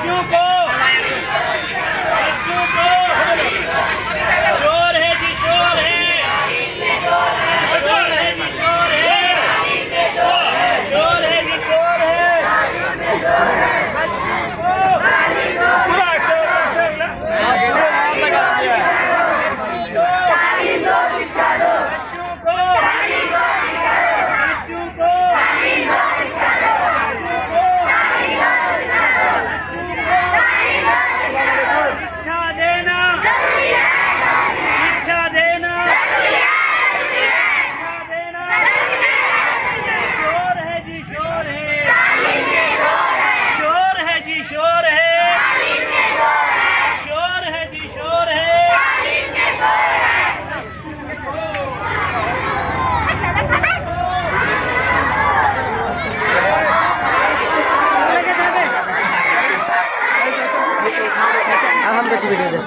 बच्चों को शोर है जी, शोर है, शोर है जी, शोर है, शोर है जी, शोर है। अब हम कुछ वीडियो दे